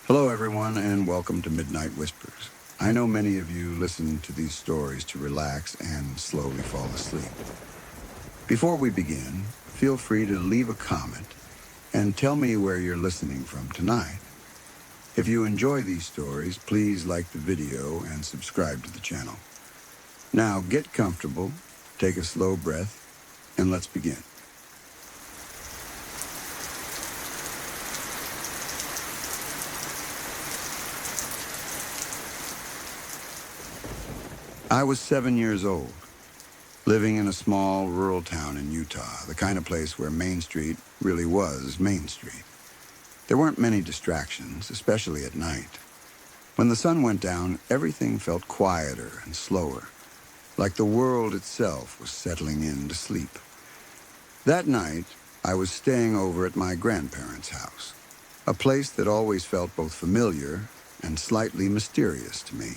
Hello, everyone, and welcome to Midnight Whispers. I know many of you listen to these stories to relax and slowly fall asleep. Before we begin, feel free to leave a comment and tell me where you're listening from tonight. If you enjoy these stories, please like the video and subscribe to the channel. Now, get comfortable, take a slow breath, and let's begin. I was 7 years old, living in a small rural town in Utah, the kind of place where Main Street really was Main Street. There weren't many distractions, especially at night. When the sun went down, everything felt quieter and slower, like the world itself was settling in to sleep. That night, I was staying over at my grandparents' house, a place that always felt both familiar and slightly mysterious to me.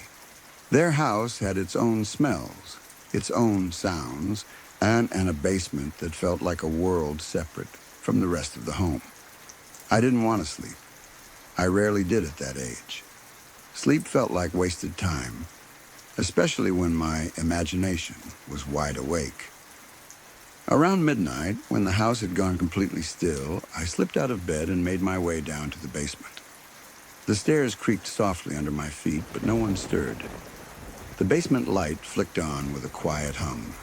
Their house had its own smells, its own sounds, and a basement that felt like a world separate from the rest of the home. I didn't want to sleep. I rarely did at that age. Sleep felt like wasted time, especially when my imagination was wide awake. Around midnight, when the house had gone completely still, I slipped out of bed and made my way down to the basement. The stairs creaked softly under my feet, but no one stirred. The basement light flicked on with a quiet hum,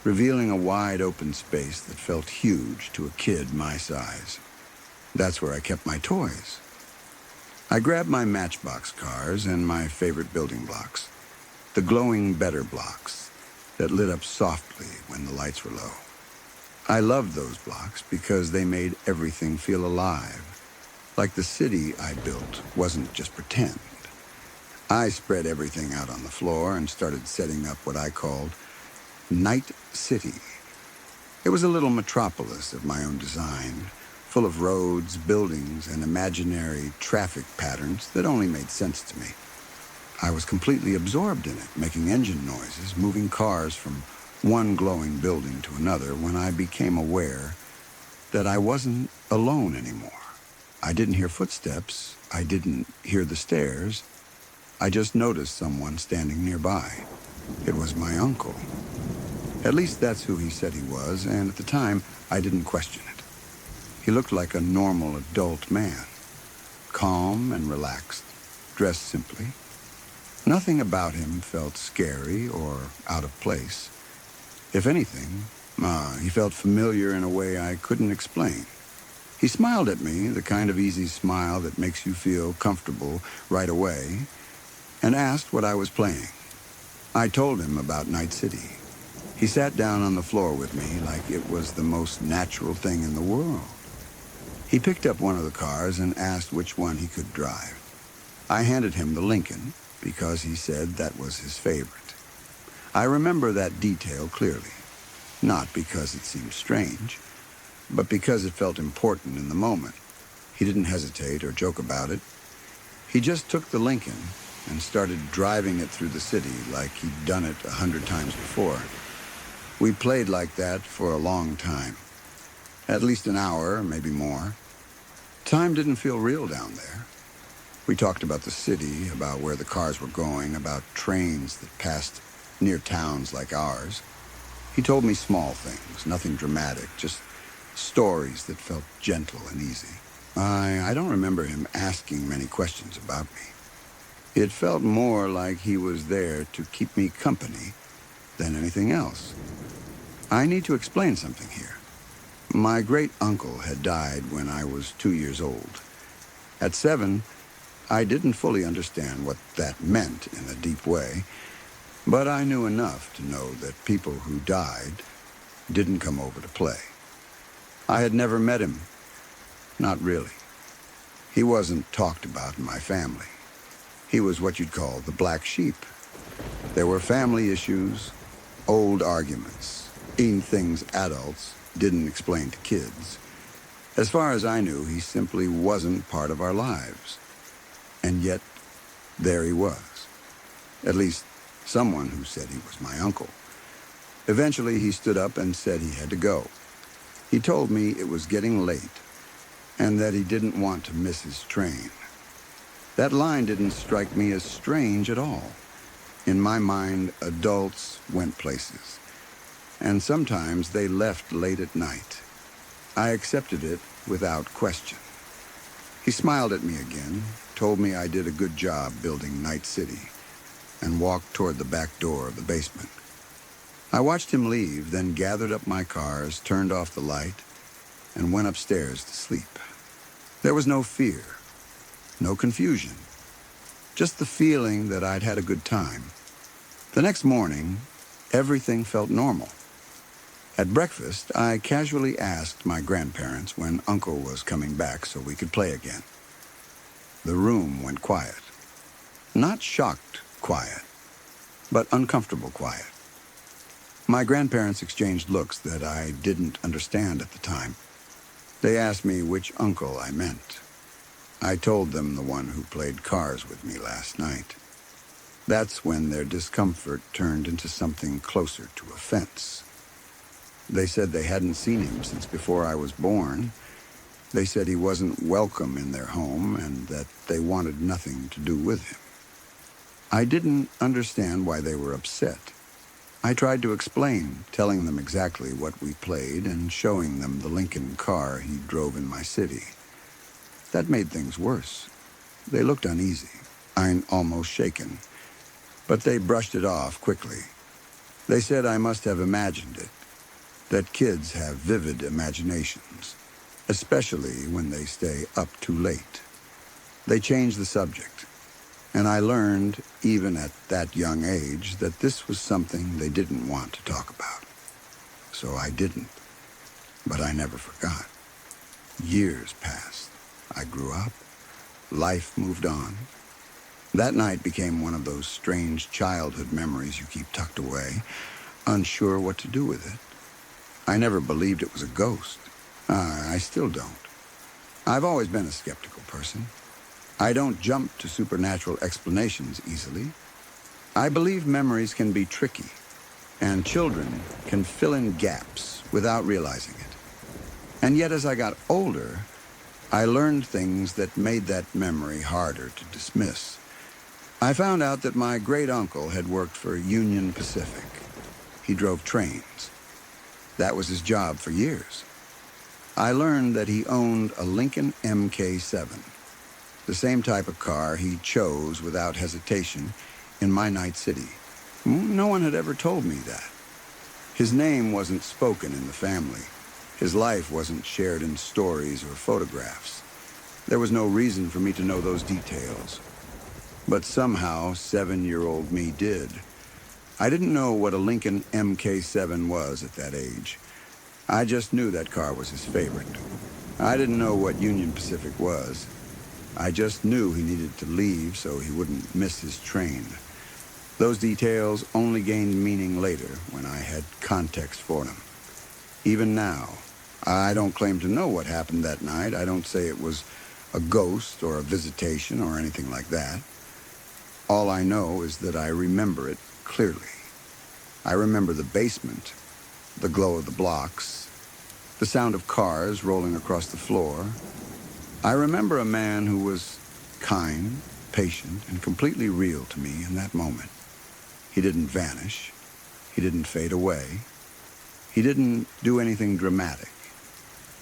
revealing a wide open space that felt huge to a kid my size. That's where I kept my toys. I grabbed my matchbox cars and my favorite building blocks, the glowing better blocks that lit up softly when the lights were low. I loved those blocks because they made everything feel alive, like the city I built wasn't just pretend. I spread everything out on the floor and started setting up what I called Night City. It was a little metropolis of my own design, full of roads, buildings, and imaginary traffic patterns that only made sense to me. I was completely absorbed in it, making engine noises, moving cars from one glowing building to another when I became aware that I wasn't alone anymore. I didn't hear footsteps. I didn't hear the stairs. I just noticed someone standing nearby. It was my uncle. At least that's who he said he was, and at the time, I didn't question it. He looked like a normal adult man, calm and relaxed, dressed simply. Nothing about him felt scary or out of place. If anything, he felt familiar in a way I couldn't explain. He smiled at me, the kind of easy smile that makes you feel comfortable right away, and asked what I was playing. I told him about Night City. He sat down on the floor with me like it was the most natural thing in the world. He picked up one of the cars and asked which one he could drive. I handed him the Lincoln because he said that was his favorite. I remember that detail clearly, not because it seemed strange, but because it felt important in the moment. He didn't hesitate or joke about it. He just took the Lincoln and started driving it through the city like he'd done it 100 times before. We played like that for a long time, at least an hour, maybe more. Time didn't feel real down there. We talked about the city, about where the cars were going, about trains that passed near towns like ours. He told me small things, nothing dramatic, just stories that felt gentle and easy. I don't remember him asking many questions about me. It felt more like he was there to keep me company than anything else. I need to explain something here. My great-uncle had died when I was 2 years old. At 7, I didn't fully understand what that meant in a deep way, but I knew enough to know that people who died didn't come over to play. I had never met him. Not really. He wasn't talked about in my family. He was what you'd call the black sheep. There were family issues, old arguments, things adults didn't explain to kids. As far as I knew, he simply wasn't part of our lives. And yet, there he was. At least, someone who said he was my uncle. Eventually, he stood up and said he had to go. He told me it was getting late and that he didn't want to miss his train. That line didn't strike me as strange at all. In my mind, adults went places, and sometimes they left late at night. I accepted it without question. He smiled at me again, told me I did a good job building Night City, and walked toward the back door of the basement. I watched him leave, then gathered up my cars, turned off the light, and went upstairs to sleep. There was no fear, no confusion, just the feeling that I'd had a good time. The next morning, everything felt normal. At breakfast, I casually asked my grandparents when Uncle was coming back so we could play again. The room went quiet. Not shocked quiet, but uncomfortable quiet. My grandparents exchanged looks that I didn't understand at the time. They asked me which uncle I meant. I told them the one who played cars with me last night. That's when their discomfort turned into something closer to offense. They said they hadn't seen him since before I was born. They said he wasn't welcome in their home and that they wanted nothing to do with him. I didn't understand why they were upset. I tried to explain, telling them exactly what we played and showing them the Lincoln car he drove in my city. That made things worse. They looked uneasy, almost shaken, but they brushed it off quickly. They said I must have imagined it, that kids have vivid imaginations, especially when they stay up too late. They changed the subject, and I learned, even at that young age, that this was something they didn't want to talk about. So I didn't, but I never forgot. Years passed. I grew up. Life moved on. That night became one of those strange childhood memories you keep tucked away, unsure what to do with it. I never believed it was a ghost. I still don't. I've always been a skeptical person. I don't jump to supernatural explanations easily. I believe memories can be tricky, and children can fill in gaps without realizing it. And yet as I got older, I learned things that made that memory harder to dismiss. I found out that my great-uncle had worked for Union Pacific. He drove trains. That was his job for years. I learned that he owned a Lincoln MK7, the same type of car he chose without hesitation in my Night City. No one had ever told me that. His name wasn't spoken in the family. His life wasn't shared in stories or photographs. There was no reason for me to know those details. But somehow, 7-year-old me did. I didn't know what a Lincoln MK7 was at that age. I just knew that car was his favorite. I didn't know what Union Pacific was. I just knew he needed to leave so he wouldn't miss his train. Those details only gained meaning later when I had context for them. Even now, I don't claim to know what happened that night. I don't say it was a ghost or a visitation or anything like that. All I know is that I remember it clearly. I remember the basement, the glow of the blocks, the sound of cars rolling across the floor. I remember a man who was kind, patient, and completely real to me in that moment. He didn't vanish. He didn't fade away. He didn't do anything dramatic.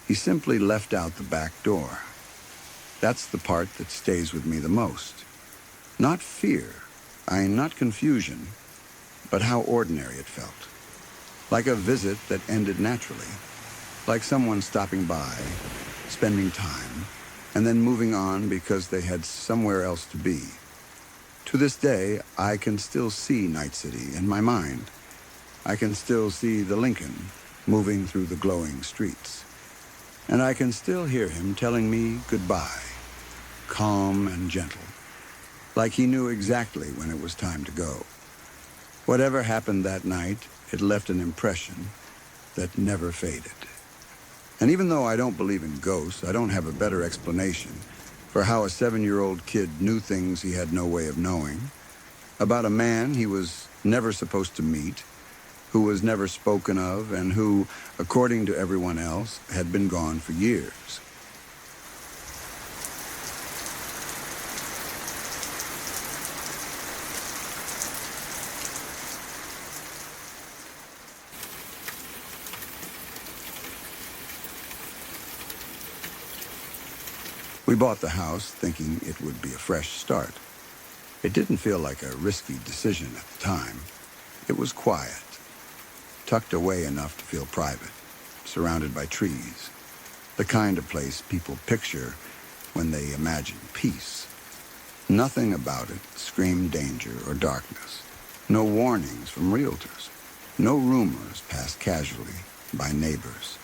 He simply left out the back door. That's the part that stays with me the most. Not fear, not confusion, but how ordinary it felt. Like a visit that ended naturally. Like someone stopping by, spending time, and then moving on because they had somewhere else to be. To this day, I can still see Night City in my mind. I can still see the Lincoln moving through the glowing streets. And I can still hear him telling me goodbye, calm and gentle, like he knew exactly when it was time to go. Whatever happened that night, it left an impression that never faded. And even though I don't believe in ghosts, I don't have a better explanation for how a 7-year-old kid knew things he had no way of knowing, about a man he was never supposed to meet, who was never spoken of, and who, according to everyone else, had been gone for years. We bought the house thinking it would be a fresh start. It didn't feel like a risky decision at the time. It was quiet, tucked away enough to feel private, surrounded by trees, the kind of place people picture when they imagine peace. Nothing about it screamed danger or darkness. No warnings from realtors. No rumors passed casually by neighbors.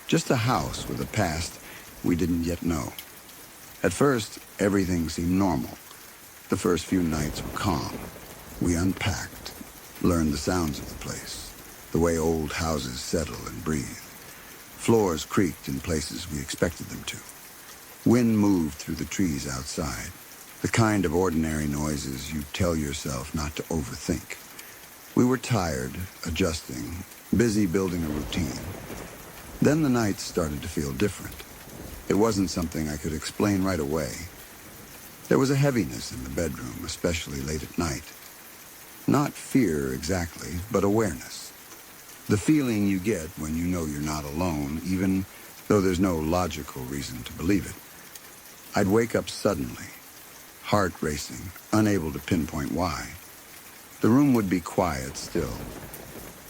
Just a house with a past we didn't yet know. At first, everything seemed normal. The first few nights were calm. We unpacked, learned the sounds of the place, the way old houses settle and breathe. Floors creaked in places we expected them to. Wind moved through the trees outside, the kind of ordinary noises you tell yourself not to overthink. We were tired, adjusting, busy building a routine. Then the nights started to feel different. It wasn't something I could explain right away. There was a heaviness in the bedroom, especially late at night. Not fear exactly, but awareness. The feeling you get when you know you're not alone, even though there's no logical reason to believe it. I'd wake up suddenly, heart racing, unable to pinpoint why. The room would be quiet still,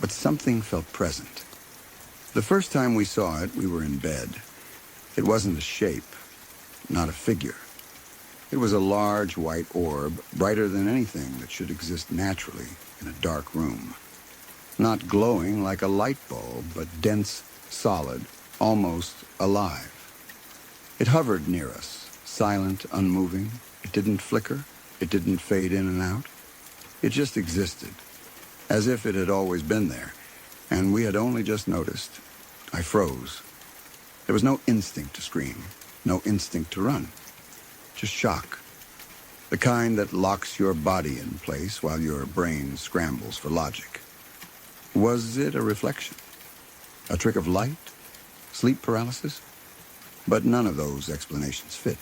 but something felt present. The first time we saw it, we were in bed. It wasn't a shape, not a figure. It was a large white orb, brighter than anything that should exist naturally in a dark room. Not glowing like a light bulb, but dense, solid, almost alive. It hovered near us, silent, unmoving. It didn't flicker. It didn't fade in and out. It just existed, as if it had always been there, and we had only just noticed. I froze. There was no instinct to scream, no instinct to run. Just shock. The kind that locks your body in place while your brain scrambles for logic. Was it a reflection? A trick of light? Sleep paralysis? But none of those explanations fit.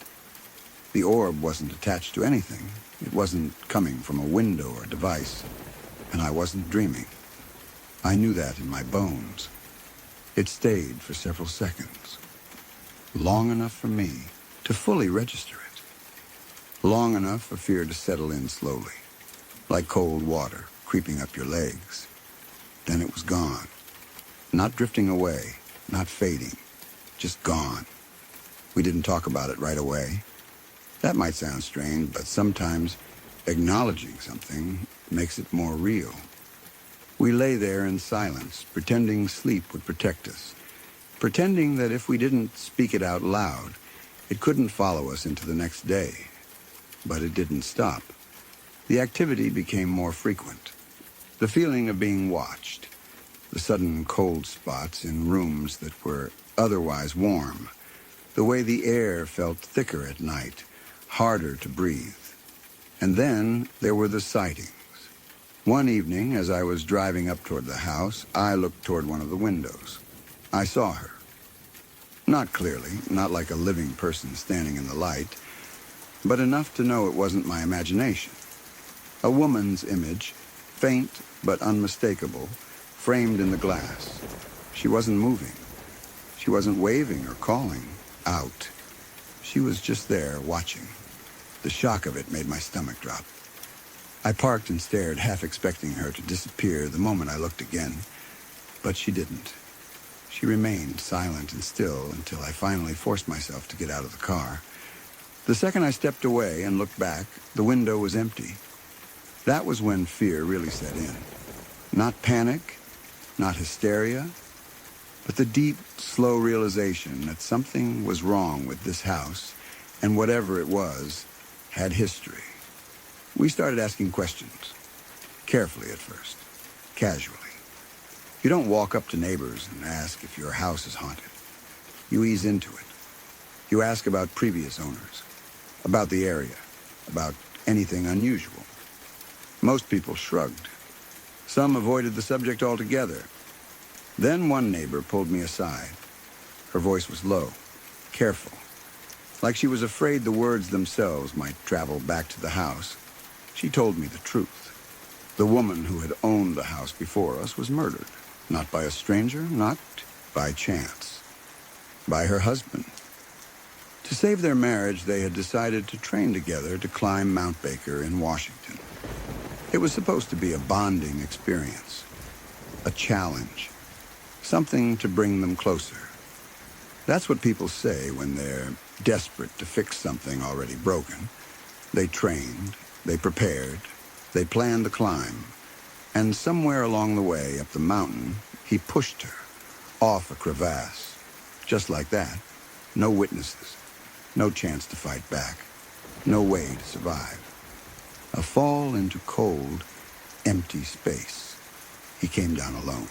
The orb wasn't attached to anything. It wasn't coming from a window or device. And I wasn't dreaming. I knew that in my bones. It stayed for several seconds. Long enough for me to fully register it. Long enough for fear to settle in slowly, like cold water creeping up your legs. Then it was gone. Not drifting away, not fading, just gone. We didn't talk about it right away. That might sound strange, but sometimes acknowledging something makes it more real. We lay there in silence, pretending sleep would protect us, pretending that if we didn't speak it out loud, it couldn't follow us into the next day. But it didn't stop. The activity became more frequent. The feeling of being watched, the sudden cold spots in rooms that were otherwise warm, the way the air felt thicker at night, harder to breathe. And then there were the sightings. One evening, as I was driving up toward the house, I looked toward one of the windows. I saw her. Not clearly, not like a living person standing in the light, but enough to know it wasn't my imagination. A woman's image, faint but unmistakable, framed in the glass. She wasn't moving. She wasn't waving or calling out. She was just there, watching. The shock of it made my stomach drop. I parked and stared, half expecting her to disappear the moment I looked again. But she didn't. She remained silent and still until I finally forced myself to get out of the car. The second I stepped away and looked back, the window was empty. That was when fear really set in. Not panic, not hysteria, but the deep, slow realization that something was wrong with this house, and whatever it was, had history. We started asking questions, carefully at first, casually. You don't walk up to neighbors and ask if your house is haunted. You ease into it. You ask about previous owners, about the area, about anything unusual. Most people shrugged. Some avoided the subject altogether. Then one neighbor pulled me aside. Her voice was low, careful, like she was afraid the words themselves might travel back to the house. She told me the truth. The woman who had owned the house before us was murdered, not by a stranger, not by chance, by her husband. To save their marriage, they had decided to train together to climb Mount Baker in Washington. It was supposed to be a bonding experience, a challenge, something to bring them closer. That's what people say when they're desperate to fix something already broken. They trained, they prepared, they planned the climb, and somewhere along the way up the mountain, he pushed her off a crevasse. Just like that. No witnesses, no chance to fight back, no way to survive. A fall into cold, empty space. He came down alone,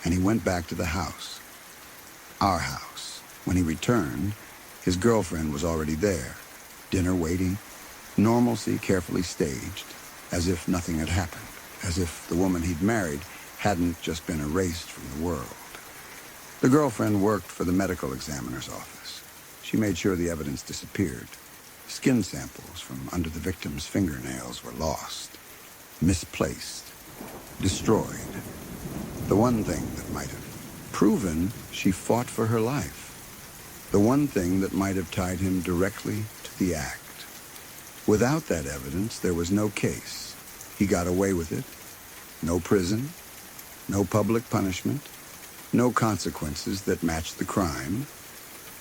and he went back to the house. Our house. When he returned, his girlfriend was already there, dinner waiting, normalcy carefully staged, as if nothing had happened, as if the woman he'd married hadn't just been erased from the world. The girlfriend worked for the medical examiner's office. She made sure the evidence disappeared. Skin samples from under the victim's fingernails were lost, misplaced, destroyed. The one thing that might have proven she fought for her life. The one thing that might have tied him directly to the act. Without that evidence, there was no case. He got away with it. No prison, no public punishment, no consequences that matched the crime.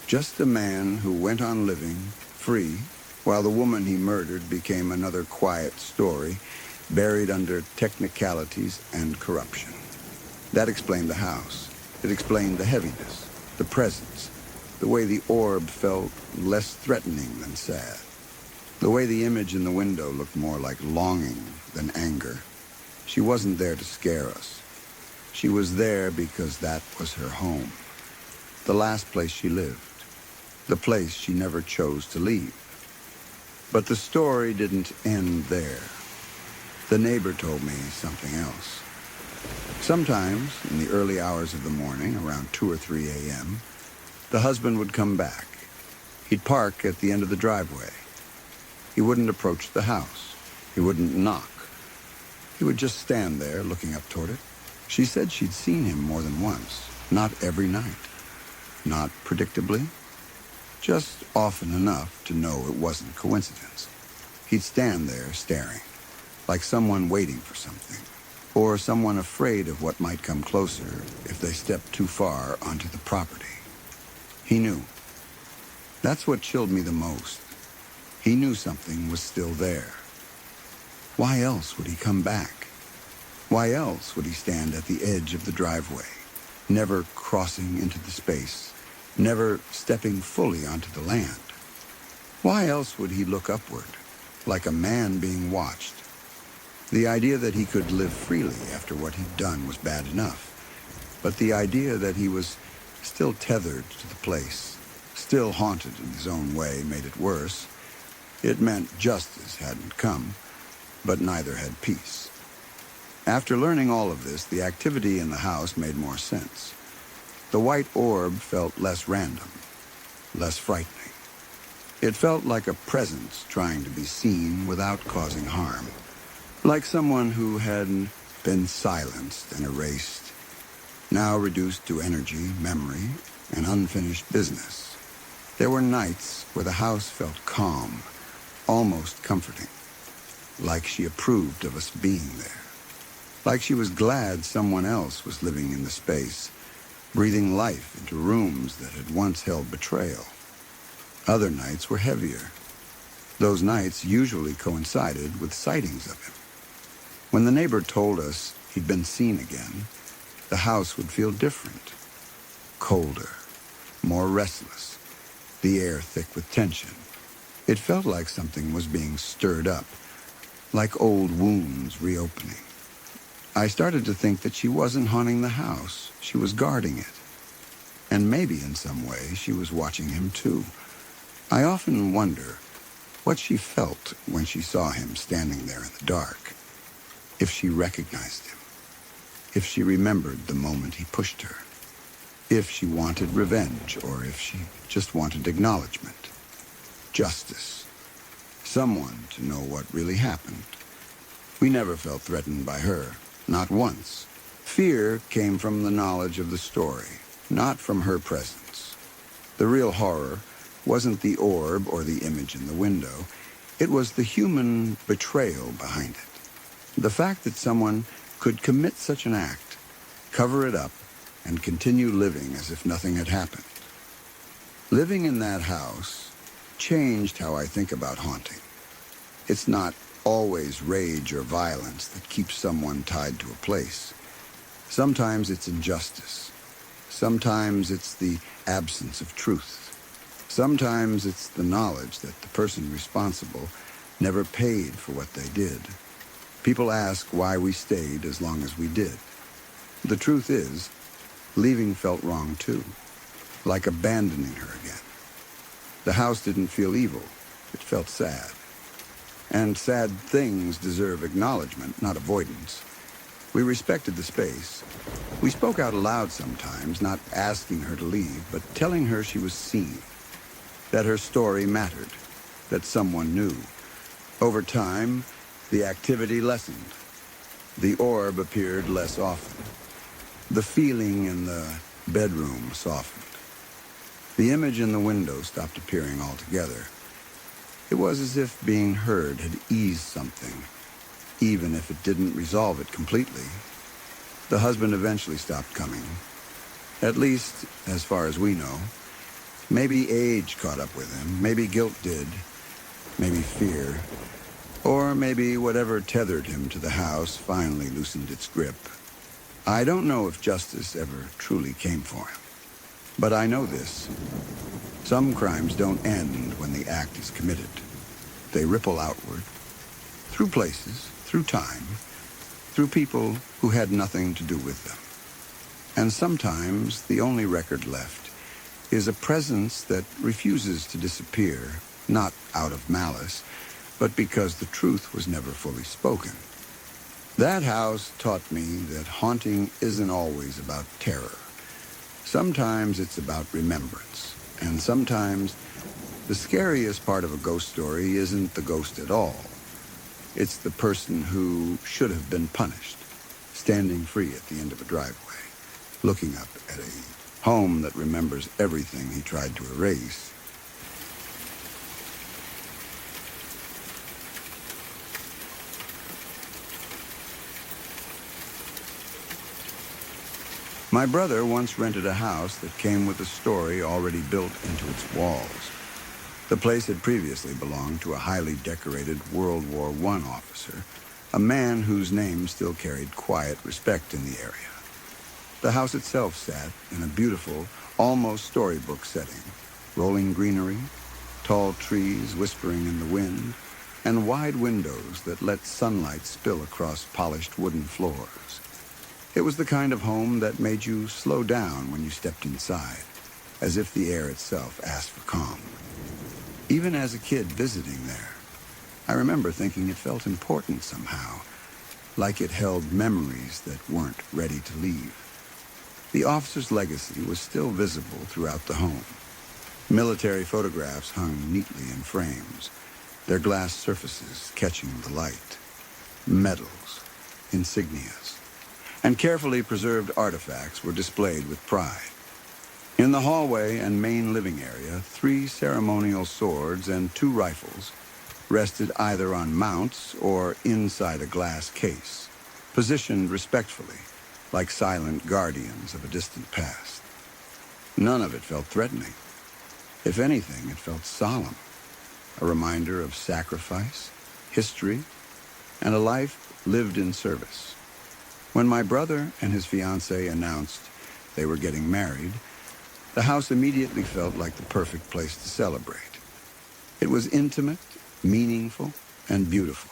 Just a man who went on living, free, while the woman he murdered became another quiet story, buried under technicalities and corruption. That explained the house. It explained the heaviness, the presence, the way the orb felt less threatening than sad. The way the image in the window looked more like longing than anger. She wasn't there to scare us. She was there because that was her home. The last place she lived. The place she never chose to leave. But the story didn't end there. The neighbor told me something else. Sometimes, in the early hours of the morning, around 2 or 3 a.m., the husband would come back. He'd park at the end of the driveway. He wouldn't approach the house. He wouldn't knock. He would just stand there looking up toward it. She said she'd seen him more than once, not every night, not predictably, just often enough to know it wasn't coincidence. He'd stand there staring, like someone waiting for something, or someone afraid of what might come closer if they stepped too far onto the property. He knew. That's what chilled me the most. He knew something was still there. Why else would he come back? Why else would he stand at the edge of the driveway, never crossing into the space, never stepping fully onto the land? Why else would he look upward, like a man being watched? The idea that he could live freely after what he'd done was bad enough, but the idea that he was still tethered to the place, still haunted in his own way, made it worse. It meant justice hadn't come, but neither had peace. After learning all of this, the activity in the house made more sense. The white orb felt less random, less frightening. It felt like a presence trying to be seen without causing harm, like someone who had been silenced and erased, now reduced to energy, memory, and unfinished business. There were nights where the house felt calm, almost comforting, like she approved of us being there, like she was glad someone else was living in the space, breathing life into rooms that had once held betrayal. Other nights were heavier. Those nights usually coincided with sightings of him. When the neighbor told us he'd been seen again, the house would feel different, colder, more restless, the air thick with tension. It felt like something was being stirred up, like old wounds reopening. I started to think that she wasn't haunting the house, she was guarding it. And maybe in some way she was watching him too. I often wonder what she felt when she saw him standing there in the dark. If she recognized him. If she remembered the moment he pushed her. If she wanted revenge, or if she just wanted acknowledgement. Justice. Someone to know what really happened. We never felt threatened by her, not once. Fear came from the knowledge of the story, not from her presence. The real horror wasn't the orb or the image in the window. It was the human betrayal behind it. The fact that someone could commit such an act, cover it up, and continue living as if nothing had happened. Living in that house changed how I think about haunting. It's not always rage or violence that keeps someone tied to a place. Sometimes it's injustice. Sometimes it's the absence of truth. Sometimes it's the knowledge that the person responsible never paid for what they did. People ask why we stayed as long as we did. The truth is, leaving felt wrong too, like abandoning her again. The house didn't feel evil, it felt sad. And sad things deserve acknowledgement, not avoidance. We respected the space. We spoke out aloud sometimes, not asking her to leave, but telling her she was seen, that her story mattered, that someone knew. Over time, the activity lessened. The orb appeared less often. The feeling in the bedroom softened. The image in the window stopped appearing altogether. It was as if being heard had eased something, even if it didn't resolve it completely. The husband eventually stopped coming, at least as far as we know. Maybe age caught up with him, maybe guilt did, maybe fear, or maybe whatever tethered him to the house finally loosened its grip. I don't know if justice ever truly came for him, but I know this. Some crimes don't end when the act is committed. They ripple outward, through places, through time, through people who had nothing to do with them. And sometimes the only record left is a presence that refuses to disappear, not out of malice, but because the truth was never fully spoken. That house taught me that haunting isn't always about terror. Sometimes it's about remembrance, and sometimes the scariest part of a ghost story isn't the ghost at all. It's the person who should have been punished, standing free at the end of a driveway, looking up at a home that remembers everything he tried to erase. My brother once rented a house that came with a story already built into its walls. The place had previously belonged to a highly decorated World War I officer, a man whose name still carried quiet respect in the area. The house itself sat in a beautiful, almost storybook setting, rolling greenery, tall trees whispering in the wind, and wide windows that let sunlight spill across polished wooden floors. It was the kind of home that made you slow down when you stepped inside, as if the air itself asked for calm. Even as a kid visiting there, I remember thinking it felt important somehow, like it held memories that weren't ready to leave. The officer's legacy was still visible throughout the home. Military photographs hung neatly in frames, their glass surfaces catching the light. Medals, insignias, and carefully preserved artifacts were displayed with pride. In the hallway and main living area, 3 ceremonial swords and 2 rifles rested either on mounts or inside a glass case, positioned respectfully, like silent guardians of a distant past. None of it felt threatening. If anything, it felt solemn, a reminder of sacrifice, history, and a life lived in service. When my brother and his fiancée announced they were getting married, the house immediately felt like the perfect place to celebrate. It was intimate, meaningful, and beautiful.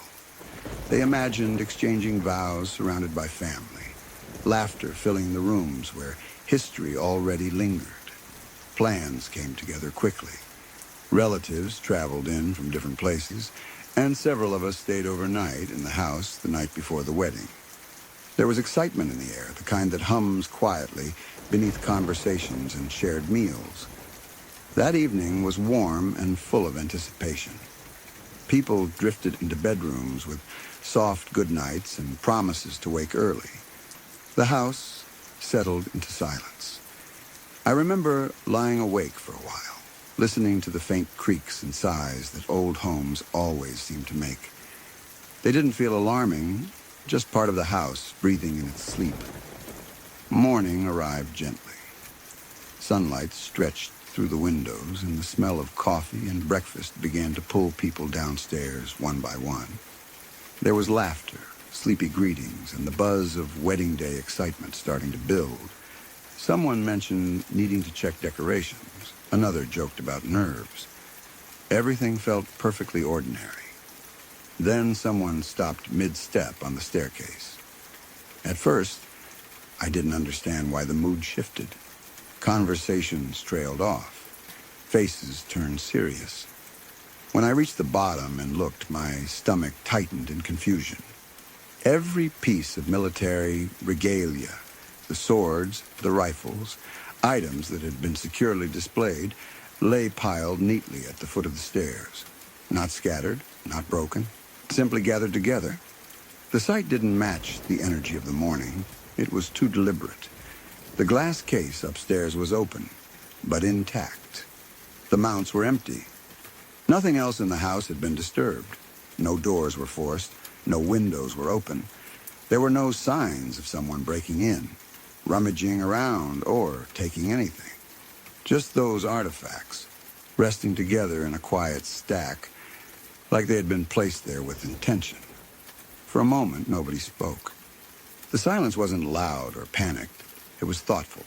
They imagined exchanging vows surrounded by family, laughter filling the rooms where history already lingered. Plans came together quickly. Relatives traveled in from different places, and several of us stayed overnight in the house the night before the wedding. There was excitement in the air, the kind that hums quietly beneath conversations and shared meals. That evening was warm and full of anticipation. People drifted into bedrooms with soft goodnights and promises to wake early. The house settled into silence. I remember lying awake for a while, listening to the faint creaks and sighs that old homes always seem to make. They didn't feel alarming, just part of the house breathing in its sleep. Morning arrived gently. Sunlight stretched through the windows, and the smell of coffee and breakfast began to pull people downstairs one by one. There was laughter, sleepy greetings, and the buzz of wedding day excitement starting to build. Someone mentioned needing to check decorations. Another joked about nerves. Everything felt perfectly ordinary. Then someone stopped mid-step on the staircase. At first, I didn't understand why the mood shifted. Conversations trailed off. Faces turned serious. When I reached the bottom and looked, my stomach tightened in confusion. Every piece of military regalia, the swords, the rifles, items that had been securely displayed, lay piled neatly at the foot of the stairs. Not scattered, not broken, simply gathered together. The sight didn't match the energy of the morning. It was too deliberate. The glass case upstairs was open, but intact. The mounts were empty. Nothing else in the house had been disturbed. No doors were forced. No windows were open. There were no signs of someone breaking in, rummaging around, or taking anything. Just those artifacts, resting together in a quiet stack, like they had been placed there with intention. For a moment, nobody spoke. The silence wasn't loud or panicked. It was thoughtful,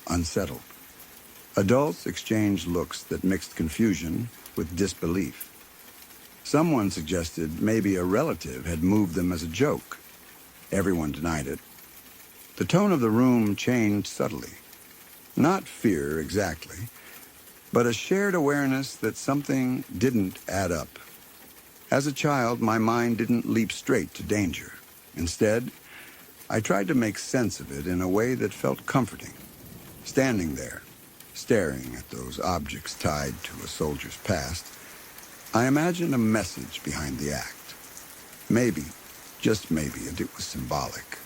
unsettled. Adults exchanged looks that mixed confusion with disbelief. Someone suggested maybe a relative had moved them as a joke. Everyone denied it. The tone of the room changed subtly. Not fear exactly, but a shared awareness that something didn't add up. As a child, my mind didn't leap straight to danger. Instead, I tried to make sense of it in a way that felt comforting. Standing there, staring at those objects tied to a soldier's past, I imagined a message behind the act. Maybe, just maybe, it was symbolic.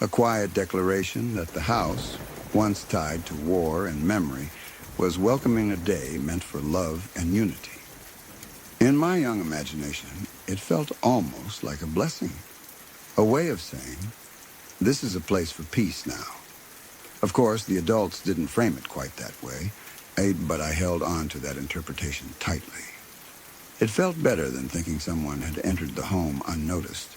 A quiet declaration that the house, once tied to war and memory, was welcoming a day meant for love and unity. In my young imagination, it felt almost like a blessing, a way of saying, this is a place for peace now. Of course, the adults didn't frame it quite that way, but I held on to that interpretation tightly. It felt better than thinking someone had entered the home unnoticed,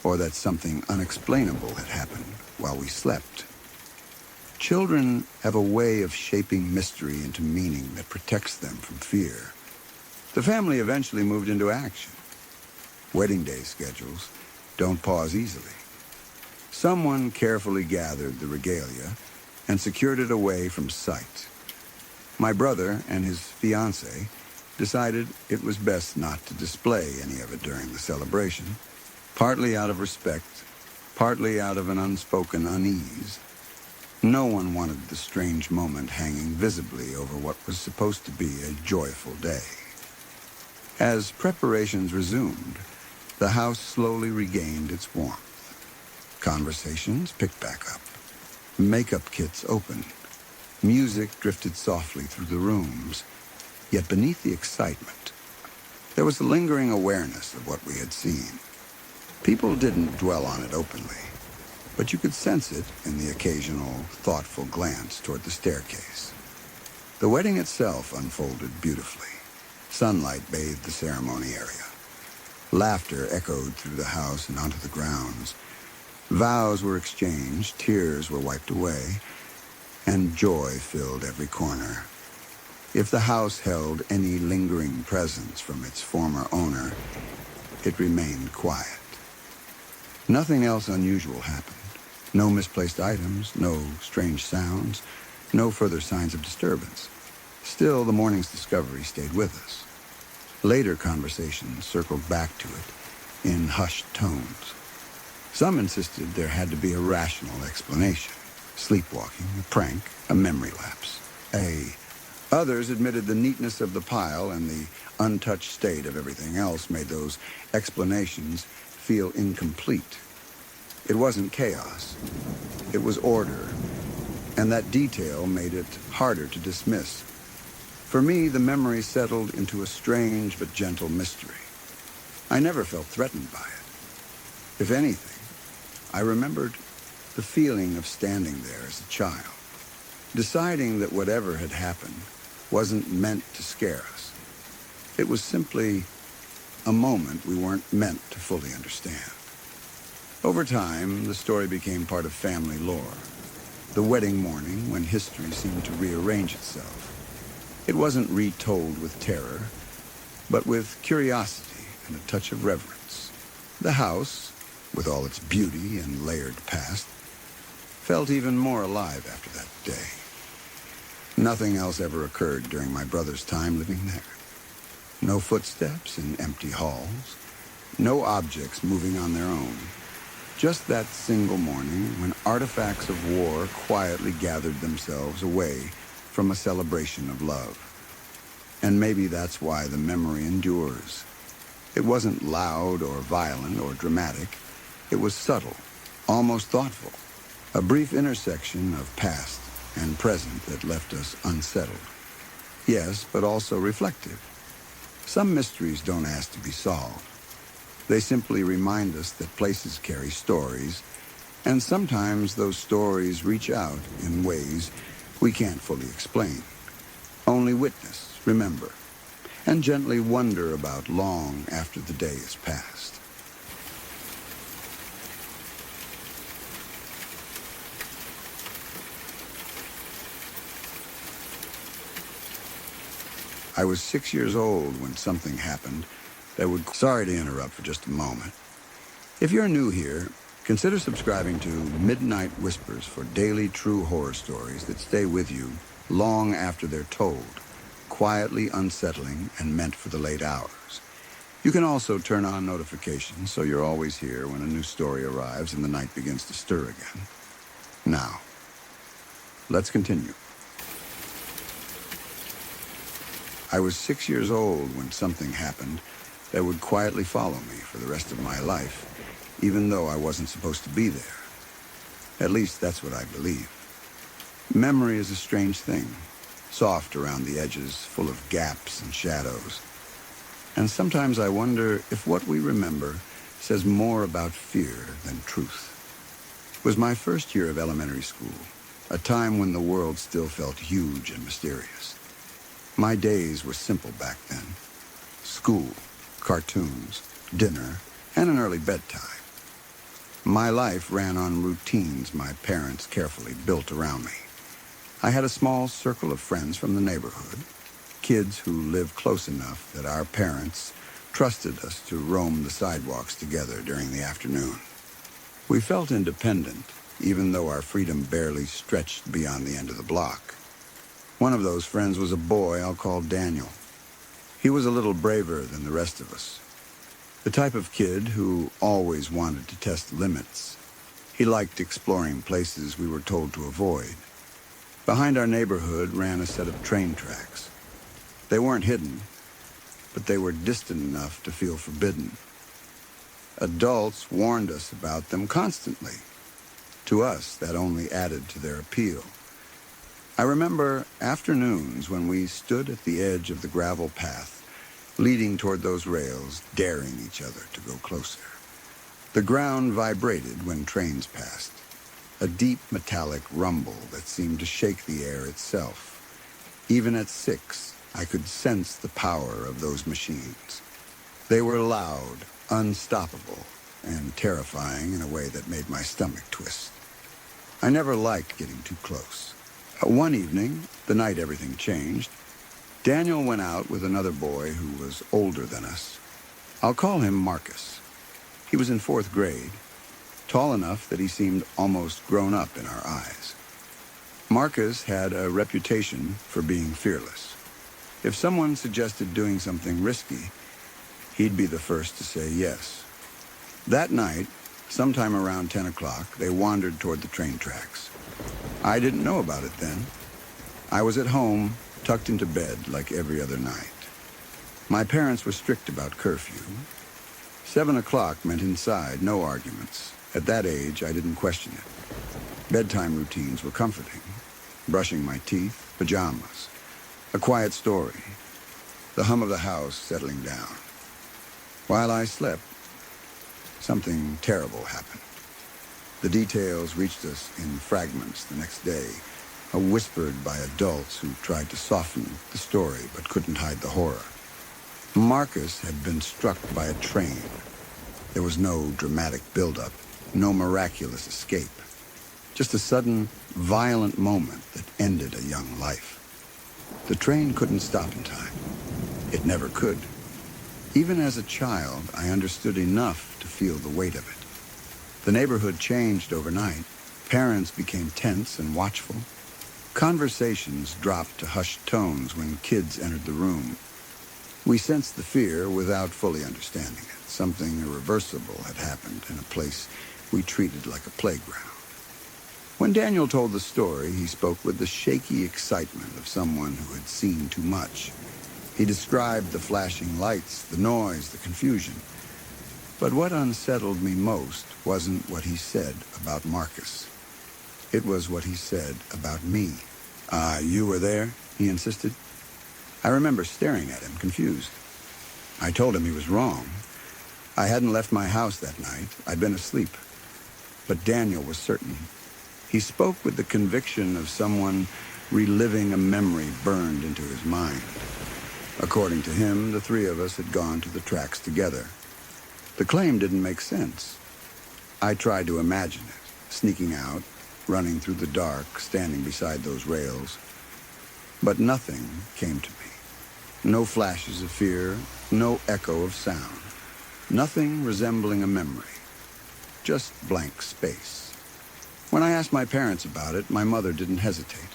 or that something unexplainable had happened while we slept. Children have a way of shaping mystery into meaning that protects them from fear. The family eventually moved into action. Wedding day schedules don't pause easily. Someone carefully gathered the regalia and secured it away from sight. My brother and his fiancée decided it was best not to display any of it during the celebration, partly out of respect, partly out of an unspoken unease. No one wanted the strange moment hanging visibly over what was supposed to be a joyful day. As preparations resumed, the house slowly regained its warmth. Conversations picked back up. Makeup kits opened. Music drifted softly through the rooms. Yet beneath the excitement, there was a lingering awareness of what we had seen. People didn't dwell on it openly, but you could sense it in the occasional, thoughtful glance toward the staircase. The wedding itself unfolded beautifully. Sunlight bathed the ceremony area. Laughter echoed through the house and onto the grounds. Vows were exchanged, tears were wiped away, and joy filled every corner. If the house held any lingering presence from its former owner, it remained quiet. Nothing else unusual happened. No misplaced items, no strange sounds, no further signs of disturbance. Still, the morning's discovery stayed with us. Later conversations circled back to it in hushed tones. Some insisted there had to be a rational explanation. Sleepwalking, a prank, a memory lapse. Others admitted the neatness of the pile and the untouched state of everything else made those explanations feel incomplete. It wasn't chaos. It was order, and that detail made it harder to dismiss. For me, the memory settled into a strange but gentle mystery. I never felt threatened by it. If anything, I remembered the feeling of standing there as a child, deciding that whatever had happened wasn't meant to scare us. It was simply a moment we weren't meant to fully understand. Over time, the story became part of family lore. The wedding morning when history seemed to rearrange itself. It wasn't retold with terror, but with curiosity and a touch of reverence. The house, with all its beauty and layered past, felt even more alive after that day. Nothing else ever occurred during my brother's time living there. No footsteps in empty halls, no objects moving on their own. Just that single morning when artifacts of war quietly gathered themselves away from a celebration of love. And maybe that's why the memory endures. It wasn't loud or violent or dramatic. It was subtle, almost thoughtful. A brief intersection of past and present that left us unsettled. Yes, but also reflective. Some mysteries don't ask to be solved. They simply remind us that places carry stories, and sometimes those stories reach out in ways we can't fully explain. Only witness, remember, and gently wonder about long after the day is past. I was 6 years old when something happened that would... Sorry to interrupt for just a moment. If you're new here, consider subscribing to Midnight Whispers for daily true horror stories that stay with you long after they're told, quietly unsettling and meant for the late hours. You can also turn on notifications so you're always here when a new story arrives and the night begins to stir again. Now, let's continue. I was 6 years old when something happened that would quietly follow me for the rest of my life, even though I wasn't supposed to be there. At least that's what I believe. Memory is a strange thing, soft around the edges, full of gaps and shadows. And sometimes I wonder if what we remember says more about fear than truth. It was my first year of elementary school, a time when the world still felt huge and mysterious. My days were simple back then. School, cartoons, dinner, and an early bedtime. My life ran on routines my parents carefully built around me. I had a small circle of friends from the neighborhood, kids who lived close enough that our parents trusted us to roam the sidewalks together during the afternoon. We felt independent, even though our freedom barely stretched beyond the end of the block. One of those friends was a boy I'll call Daniel. He was a little braver than the rest of us. The type of kid who always wanted to test limits. He liked exploring places we were told to avoid. Behind our neighborhood ran a set of train tracks. They weren't hidden, but they were distant enough to feel forbidden. Adults warned us about them constantly. To us, that only added to their appeal. I remember afternoons when we stood at the edge of the gravel path, leading toward those rails, daring each other to go closer. The ground vibrated when trains passed, a deep metallic rumble that seemed to shake the air itself. Even at 6, I could sense the power of those machines. They were loud, unstoppable, and terrifying in a way that made my stomach twist. I never liked getting too close. One evening, the night everything changed, Daniel went out with another boy who was older than us. I'll call him Marcus. He was in 4th grade, tall enough that he seemed almost grown up in our eyes. Marcus had a reputation for being fearless. If someone suggested doing something risky, he'd be the first to say yes. That night, sometime around 10 o'clock, they wandered toward the train tracks. I didn't know about it then. I was at home, tucked into bed like every other night. My parents were strict about curfew. 7 o'clock meant inside, no arguments. At that age, I didn't question it. Bedtime routines were comforting. Brushing my teeth, pajamas. A quiet story, the hum of the house settling down. While I slept, something terrible happened. The details reached us in fragments the next day, whispered by adults who tried to soften the story but couldn't hide the horror. Marcus had been struck by a train. There was no dramatic buildup, no miraculous escape. Just a sudden, violent moment that ended a young life. The train couldn't stop in time. It never could. Even as a child, I understood enough to feel the weight of it. The neighborhood changed overnight. Parents became tense and watchful. Conversations dropped to hushed tones when kids entered the room. We sensed the fear without fully understanding it. Something irreversible had happened in a place we treated like a playground. When Daniel told the story, he spoke with the shaky excitement of someone who had seen too much. He described the flashing lights, the noise, the confusion. But what unsettled me most wasn't what he said about Marcus. It was what he said about me. You were there? He insisted. I remember staring at him, confused. I told him he was wrong. I hadn't left my house that night. I'd been asleep. But Daniel was certain. He spoke with the conviction of someone reliving a memory burned into his mind. According to him, the three of us had gone to the tracks together. The claim didn't make sense. I tried to imagine it, sneaking out, running through the dark, standing beside those rails. But nothing came to me. No flashes of fear, no echo of sound. Nothing resembling a memory. Just blank space. When I asked my parents about it, my mother didn't hesitate.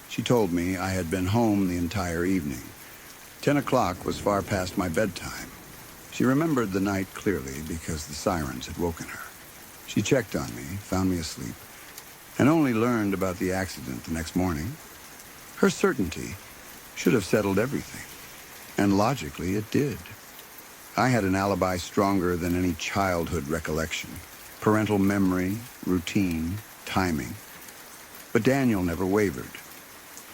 She told me I had been home the entire evening. 10 o'clock was far past my bedtime. She remembered the night clearly because the sirens had woken her. She checked on me, found me asleep, and only learned about the accident the next morning. Her certainty should have settled everything, and logically it did. I had an alibi stronger than any childhood recollection, parental memory, routine, timing. But Daniel never wavered.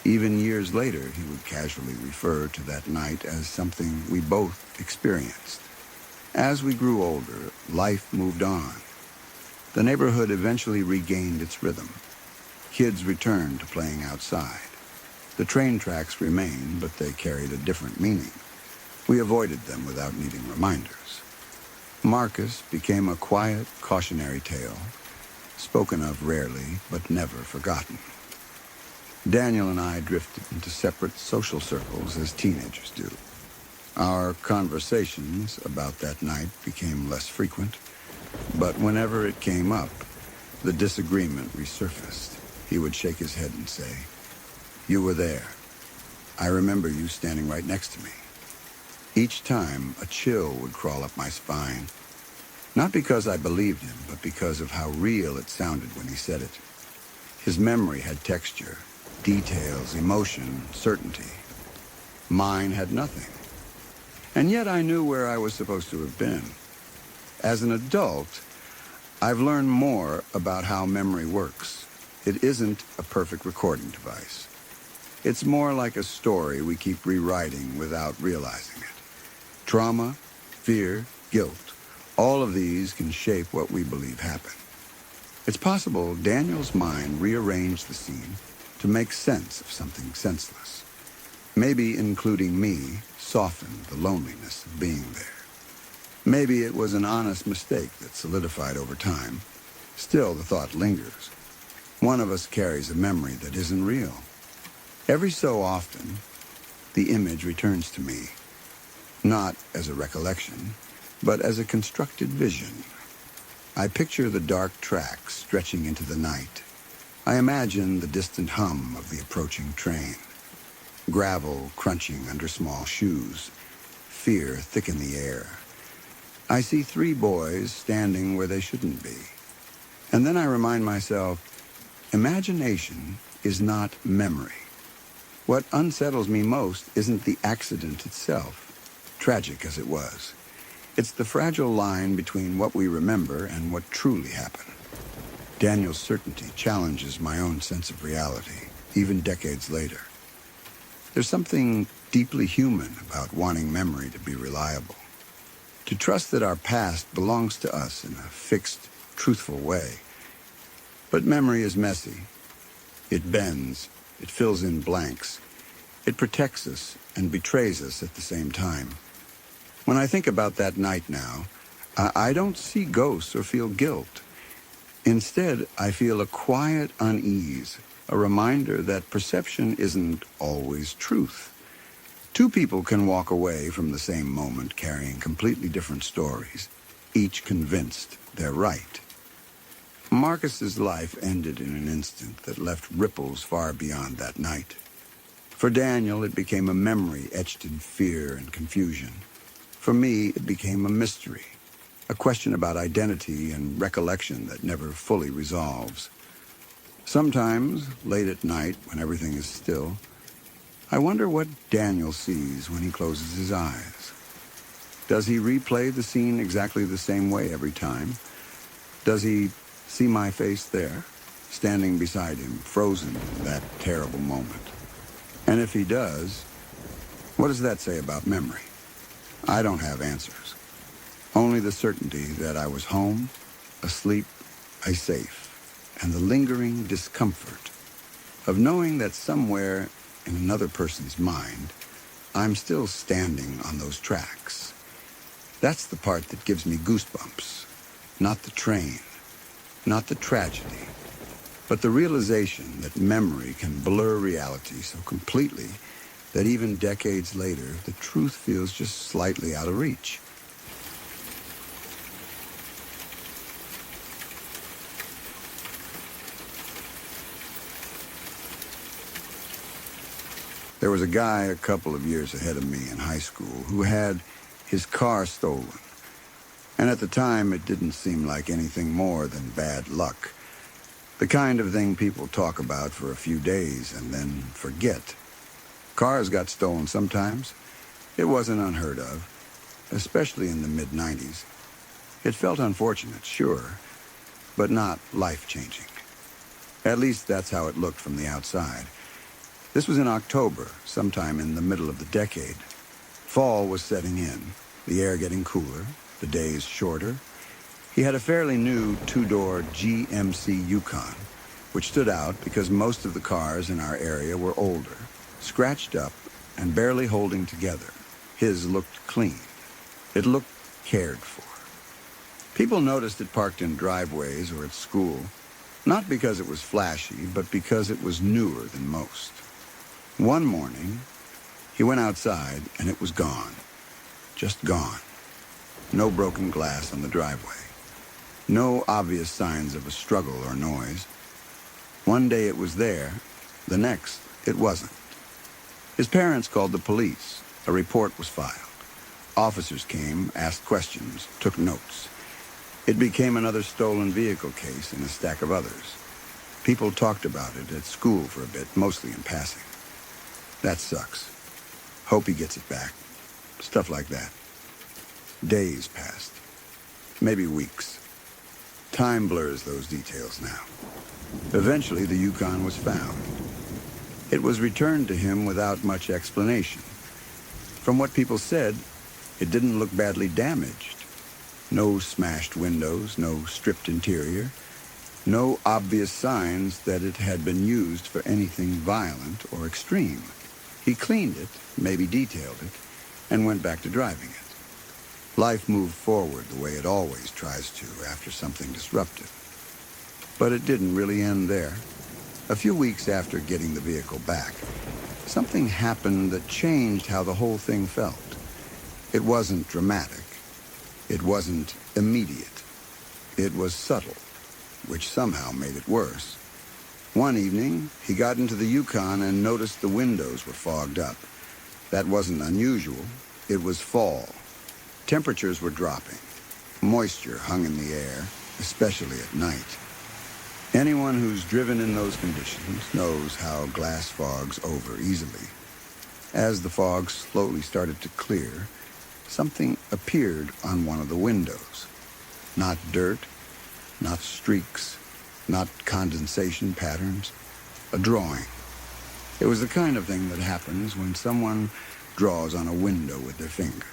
Even years later, he would casually refer to that night as something we both experienced. As we grew older, life moved on. The neighborhood eventually regained its rhythm. Kids returned to playing outside. The train tracks remained, but they carried a different meaning. We avoided them without needing reminders. Marcus became a quiet, cautionary tale, spoken of rarely, but never forgotten. Daniel and I drifted into separate social circles as teenagers do. Our conversations about that night became less frequent, but whenever it came up, the disagreement resurfaced. He would shake his head and say, "You were there. I remember you standing right next to me." Each time, a chill would crawl up my spine, not because I believed him, but because of how real it sounded when he said it. His memory had texture, details, emotion, certainty. Mine had nothing. And yet I knew where I was supposed to have been. As an adult, I've learned more about how memory works. It isn't a perfect recording device. It's more like a story we keep rewriting without realizing it. Trauma, fear, guilt, all of these can shape what we believe happened. It's possible Daniel's mind rearranged the scene to make sense of something senseless. Maybe including me softened the loneliness of being there. Maybe it was an honest mistake that solidified over time. Still, the thought lingers. One of us carries a memory that isn't real. Every so often, the image returns to me, not as a recollection, but as a constructed vision. I picture the dark tracks stretching into the night. I imagine the distant hum of the approaching train, gravel crunching under small shoes, fear thick in the air. I see three boys standing where they shouldn't be. And then I remind myself, imagination is not memory. What unsettles me most isn't the accident itself, tragic as it was. It's the fragile line between what we remember and what truly happened. Daniel's certainty challenges my own sense of reality, even decades later. There's something deeply human about wanting memory to be reliable, to trust that our past belongs to us in a fixed, truthful way. But memory is messy. It bends, it fills in blanks, it protects us and betrays us at the same time. When I think about that night now, I don't see ghosts or feel guilt. Instead, I feel a quiet unease, a reminder that perception isn't always truth. Two people can walk away from the same moment carrying completely different stories, each convinced they're right. Marcus's life ended in an instant that left ripples far beyond that night. For Daniel, it became a memory etched in fear and confusion. For me, it became a mystery, a question about identity and recollection that never fully resolves. Sometimes, late at night, when everything is still, I wonder what Daniel sees when he closes his eyes. Does he replay the scene exactly the same way every time? Does he see my face there, standing beside him, frozen in that terrible moment? And if he does, what does that say about memory? I don't have answers. Only the certainty that I was home, asleep, safe, and the lingering discomfort of knowing that somewhere in another person's mind, I'm still standing on those tracks. That's the part that gives me goosebumps. Not the train, not the tragedy, but the realization that memory can blur reality so completely that even decades later, the truth feels just slightly out of reach. There was a guy a couple of years ahead of me in high school who had his car stolen. And at the time, it didn't seem like anything more than bad luck. The kind of thing people talk about for a few days and then forget. Cars got stolen sometimes. It wasn't unheard of, especially in the mid-90s. It felt unfortunate, sure, but not life-changing. At least that's how it looked from the outside. This was in October, sometime in the middle of the decade. Fall was setting in, the air getting cooler, the days shorter. He had a fairly new two-door GMC Yukon, which stood out because most of the cars in our area were older, scratched up, and barely holding together. His looked clean. It looked cared for. People noticed it parked in driveways or at school, not because it was flashy, but because it was newer than most. One morning, he went outside and it was gone. Just gone. No broken glass on the driveway. No obvious signs of a struggle or noise. One day it was there, the next it wasn't. His parents called the police. A report was filed. Officers came, asked questions, took notes. It became another stolen vehicle case in a stack of others. People talked about it at school for a bit, mostly in passing. That sucks. Hope he gets it back. Stuff like that. Days passed. Maybe weeks. Time blurs those details now. Eventually, the Yukon was found. It was returned to him without much explanation. From what people said, it didn't look badly damaged. No smashed windows, no stripped interior, no obvious signs that it had been used for anything violent or extreme. He cleaned it, maybe detailed it, and went back to driving it. Life moved forward the way it always tries to after something disruptive. But it didn't really end there. A few weeks after getting the vehicle back, something happened that changed how the whole thing felt. It wasn't dramatic. It wasn't immediate. It was subtle, which somehow made it worse. One evening, he got into the Yukon and noticed the windows were fogged up. That wasn't unusual. It was fall. Temperatures were dropping. Moisture hung in the air, especially at night. Anyone who's driven in those conditions knows how glass fogs over easily. As the fog slowly started to clear, something appeared on one of the windows. Not dirt, not streaks, not condensation patterns, a drawing. It was the kind of thing that happens when someone draws on a window with their finger.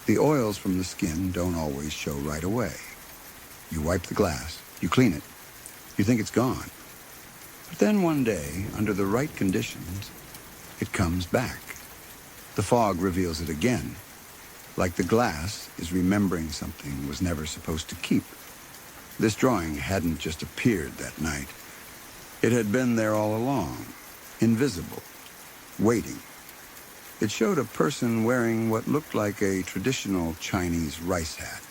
The oils from the skin don't always show right away. You wipe the glass, you clean it, you think it's gone. But then one day, under the right conditions, it comes back. The fog reveals it again, like the glass is remembering something it was never supposed to keep. This drawing hadn't just appeared that night. It had been there all along, invisible, waiting. It showed a person wearing what looked like a traditional Chinese rice hat,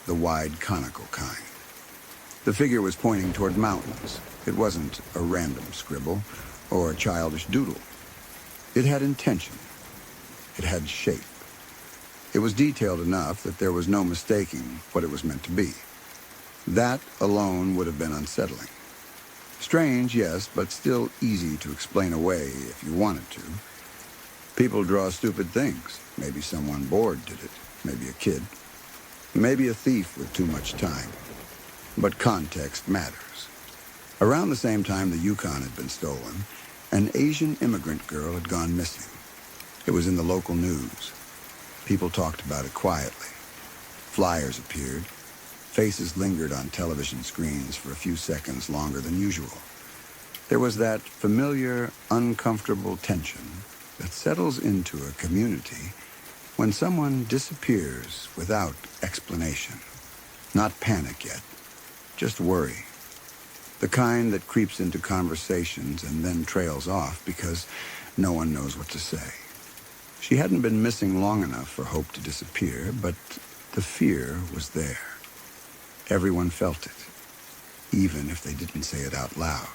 the wide conical kind. The figure was pointing toward mountains. It wasn't a random scribble or a childish doodle. It had intention. It had shape. It was detailed enough that there was no mistaking what it was meant to be. That alone would have been unsettling. Strange, yes, but still easy to explain away if you wanted to. People draw stupid things. Maybe someone bored did it. Maybe a kid. Maybe a thief with too much time. But context matters. Around the same time the Yukon had been stolen, an Asian immigrant girl had gone missing. It was in the local news. People talked about it quietly. Flyers appeared. Faces lingered on television screens for a few seconds longer than usual. There was that familiar, uncomfortable tension that settles into a community when someone disappears without explanation. Not panic yet, just worry. The kind that creeps into conversations and then trails off because no one knows what to say. She hadn't been missing long enough for hope to disappear, but the fear was there. Everyone felt it, even if they didn't say it out loud.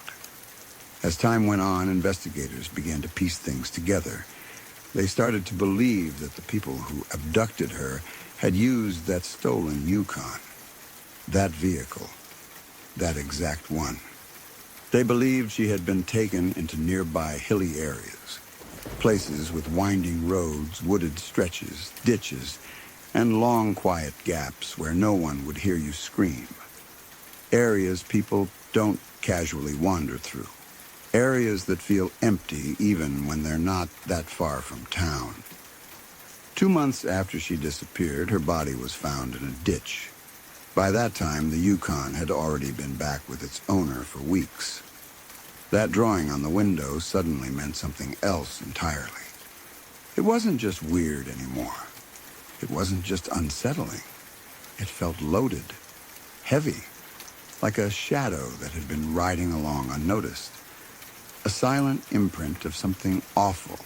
As time went on, investigators began to piece things together. They started to believe that the people who abducted her had used that stolen Yukon, that vehicle, that exact one. They believed she had been taken into nearby hilly areas, places with winding roads, wooded stretches, ditches, and long, quiet gaps where no one would hear you scream. Areas people don't casually wander through. Areas that feel empty even when they're not that far from town. 2 months after she disappeared, her body was found in a ditch. By that time, the Yukon had already been back with its owner for weeks. That drawing on the window suddenly meant something else entirely. It wasn't just weird anymore. It wasn't just unsettling. It felt loaded, heavy, like a shadow that had been riding along unnoticed. A silent imprint of something awful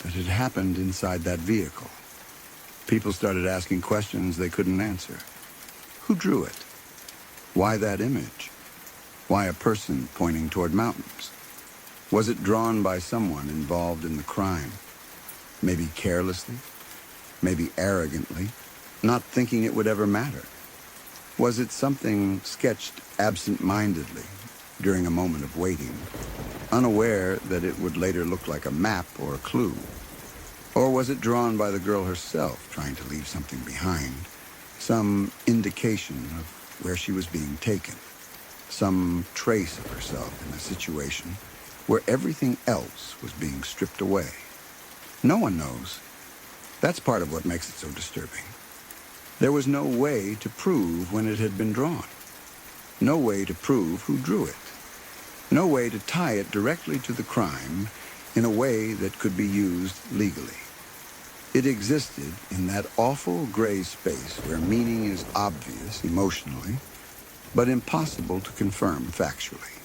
that had happened inside that vehicle. People started asking questions they couldn't answer. Who drew it? Why that image? Why a person pointing toward mountains? Was it drawn by someone involved in the crime? Maybe carelessly? Maybe arrogantly, not thinking it would ever matter? Was it something sketched absent-mindedly during a moment of waiting, unaware that it would later look like a map or a clue? Or was it drawn by the girl herself, trying to leave something behind, some indication of where she was being taken, some trace of herself in a situation where everything else was being stripped away? No one knows. That's part of what makes it so disturbing. There was no way to prove when it had been drawn. No way to prove who drew it. No way to tie it directly to the crime in a way that could be used legally. It existed in that awful gray space where meaning is obvious emotionally, but impossible to confirm factually.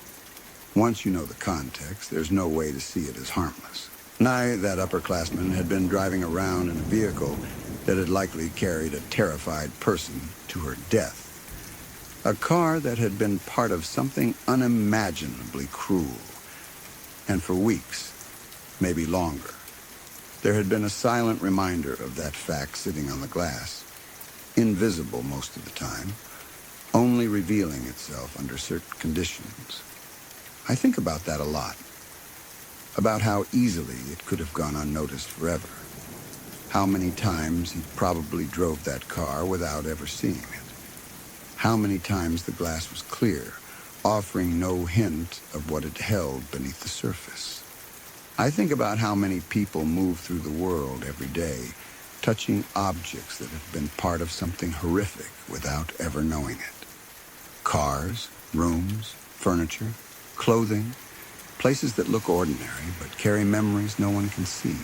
Once you know the context, there's no way to see it as harmless. Nye, that upperclassman, had been driving around in a vehicle that had likely carried a terrified person to her death. A car that had been part of something unimaginably cruel. And for weeks, maybe longer, there had been a silent reminder of that fact sitting on the glass, invisible most of the time, only revealing itself under certain conditions. I think about that a lot. About how easily it could have gone unnoticed forever. How many times he probably drove that car without ever seeing it. How many times the glass was clear, offering no hint of what it held beneath the surface. I think about how many people move through the world every day, touching objects that have been part of something horrific without ever knowing it. Cars, rooms, furniture, clothing, places that look ordinary but carry memories no one can see.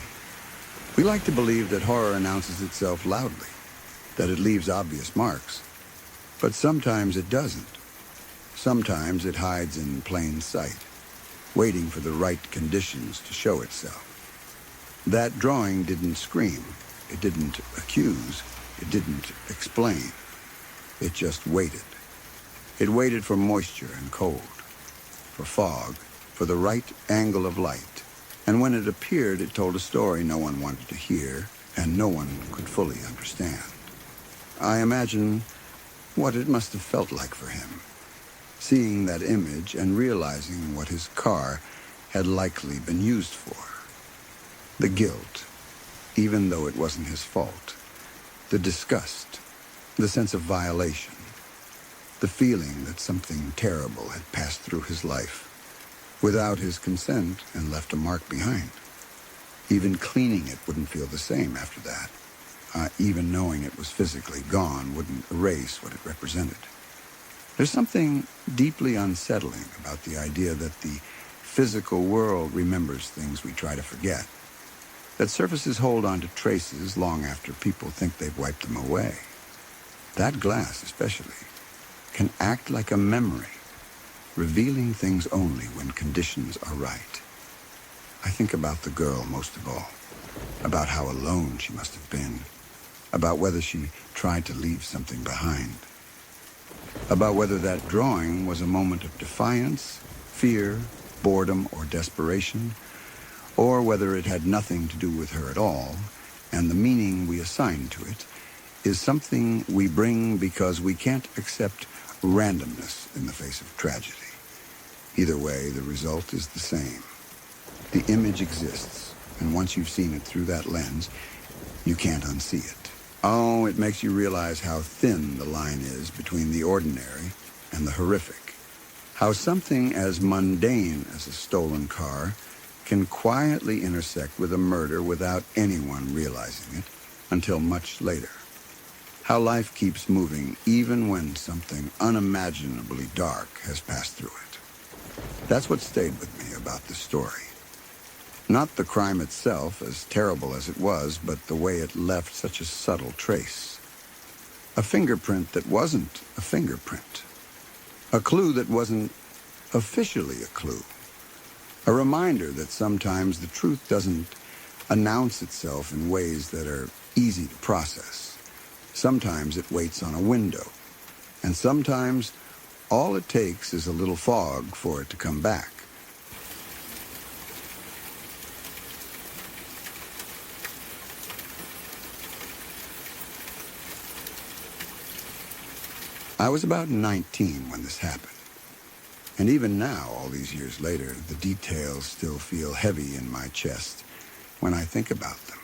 We like to believe that horror announces itself loudly, that it leaves obvious marks. But sometimes it doesn't. Sometimes it hides in plain sight, waiting for the right conditions to show itself. That drawing didn't scream. It didn't accuse. It didn't explain. It just waited. It waited for moisture and cold, for fog, for the right angle of light. And when it appeared, it told a story no one wanted to hear and no one could fully understand. I imagine what it must have felt like for him, seeing that image and realizing what his car had likely been used for. The guilt, even though it wasn't his fault. The disgust, the sense of violation, the feeling that something terrible had passed through his life without his consent and left a mark behind. Even cleaning it wouldn't feel the same after that. Even knowing it was physically gone wouldn't erase what it represented. There's something deeply unsettling about the idea that the physical world remembers things we try to forget, that surfaces hold on to traces long after people think they've wiped them away. That glass, especially, can act like a memory, revealing things only when conditions are right. I think about the girl most of all, about how alone she must have been, about whether she tried to leave something behind, about whether that drawing was a moment of defiance, fear, boredom, or desperation, or whether it had nothing to do with her at all, and the meaning we assign to it is something we bring because we can't accept randomness in the face of tragedy. Either way, the result is the same. The image exists, and once you've seen it through that lens, you can't unsee it. Oh, it makes you realize how thin the line is between the ordinary and the horrific. How something as mundane as a stolen car can quietly intersect with a murder without anyone realizing it until much later. How life keeps moving even when something unimaginably dark has passed through it. That's what stayed with me about this story. Not the crime itself, as terrible as it was, but the way it left such a subtle trace. A fingerprint that wasn't a fingerprint. A clue that wasn't officially a clue. A reminder that sometimes the truth doesn't announce itself in ways that are easy to process. Sometimes it waits on a window. And sometimes all it takes is a little fog for it to come back. I was about 19 when this happened. And even now, all these years later, the details still feel heavy in my chest when I think about them.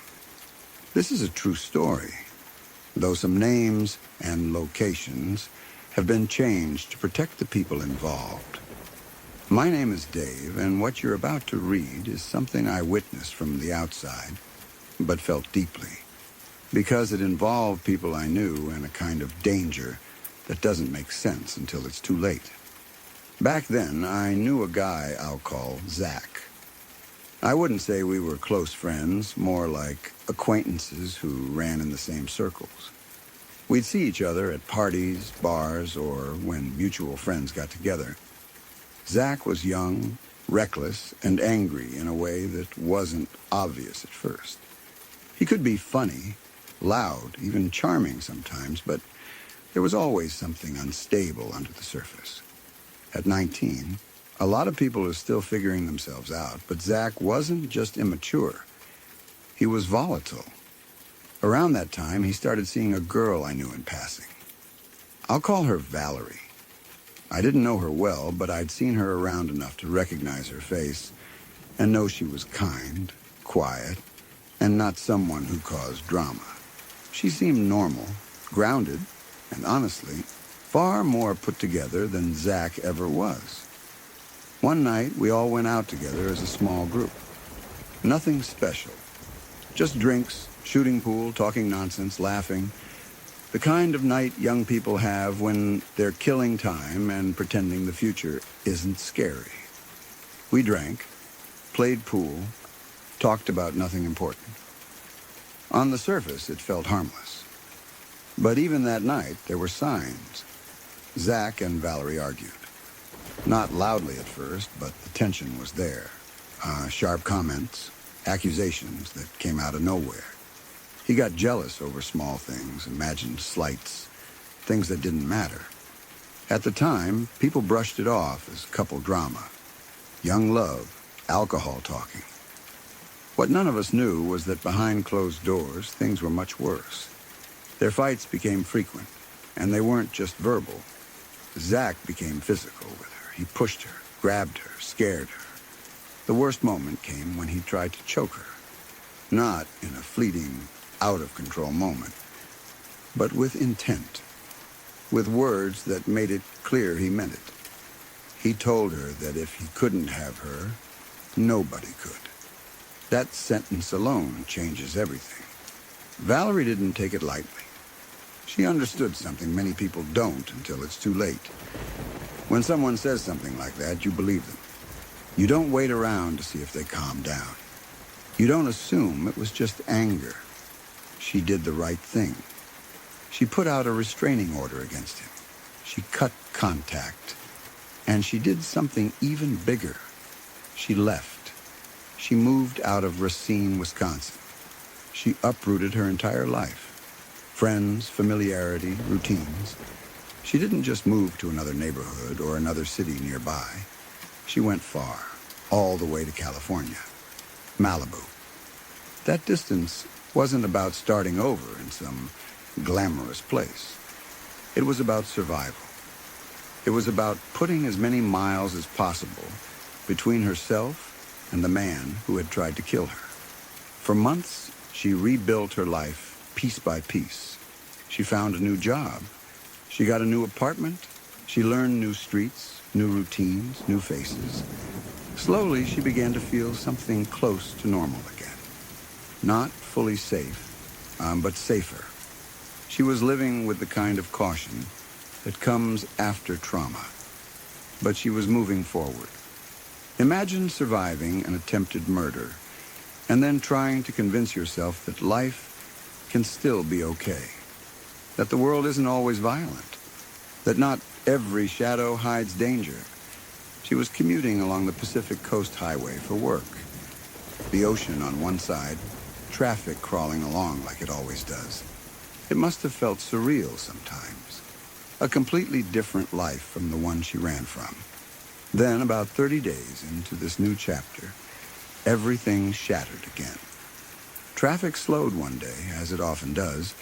This is a true story, though some names and locations have been changed to protect the people involved. My name is Dave, and what you're about to read is something I witnessed from the outside, but felt deeply, because it involved people I knew and a kind of danger that doesn't make sense until it's too late. Back then, I knew a guy I'll call Zach. I wouldn't say we were close friends, more like acquaintances who ran in the same circles. We'd see each other at parties, bars, or when mutual friends got together. Zach was young, reckless, and angry in a way that wasn't obvious at first. He could be funny, loud, even charming sometimes, but there was always something unstable under the surface. At 19, a lot of people are still figuring themselves out, but Zach wasn't just immature. He was volatile. Around that time, he started seeing a girl I knew in passing. I'll call her Valerie. I didn't know her well, but I'd seen her around enough to recognize her face and know she was kind, quiet, and not someone who caused drama. She seemed normal, grounded, and honestly, far more put together than Zach ever was. One night, we all went out together as a small group. Nothing special. Just drinks, shooting pool, talking nonsense, laughing. The kind of night young people have when they're killing time and pretending the future isn't scary. We drank, played pool, talked about nothing important. On the surface, it felt harmless. But even that night, there were signs. Zach and Valerie argued. Not loudly at first, but the tension was there. Sharp comments, accusations that came out of nowhere. He got jealous over small things, imagined slights, things that didn't matter. At the time, people brushed it off as couple drama. Young love, alcohol talking. What none of us knew was that behind closed doors, things were much worse. Their fights became frequent, and they weren't just verbal. Zach became physical with her. He pushed her, grabbed her, scared her. The worst moment came when he tried to choke her. Not in a fleeting, out-of-control moment, but with intent. With words that made it clear he meant it. He told her that if he couldn't have her, nobody could. That sentence alone changes everything. Valerie didn't take it lightly. She understood something many people don't until it's too late. When someone says something like that, you believe them. You don't wait around to see if they calm down. You don't assume it was just anger. She did the right thing. She put out a restraining order against him. She cut contact. And she did something even bigger. She left. She moved out of Racine, Wisconsin. She uprooted her entire life. Friends, familiarity, routines. She didn't just move to another neighborhood or another city nearby. She went far, all the way to California, Malibu. That distance wasn't about starting over in some glamorous place. It was about survival. It was about putting as many miles as possible between herself and the man who had tried to kill her. For months, she rebuilt her life piece by piece. She found a new job. She got a new apartment. She learned new streets, new routines, new faces. Slowly, she began to feel something close to normal again. Not fully safe, but safer. She was living with the kind of caution that comes after trauma. But she was moving forward. Imagine surviving an attempted murder and then trying to convince yourself that life can still be okay, that the world isn't always violent, that not every shadow hides danger. She was commuting along the Pacific Coast Highway for work. The ocean on one side, traffic crawling along like it always does. It must have felt surreal sometimes. A completely different life from the one she ran from. Then, about 30 days into this new chapter, everything shattered again. Traffic slowed one day, as it often does.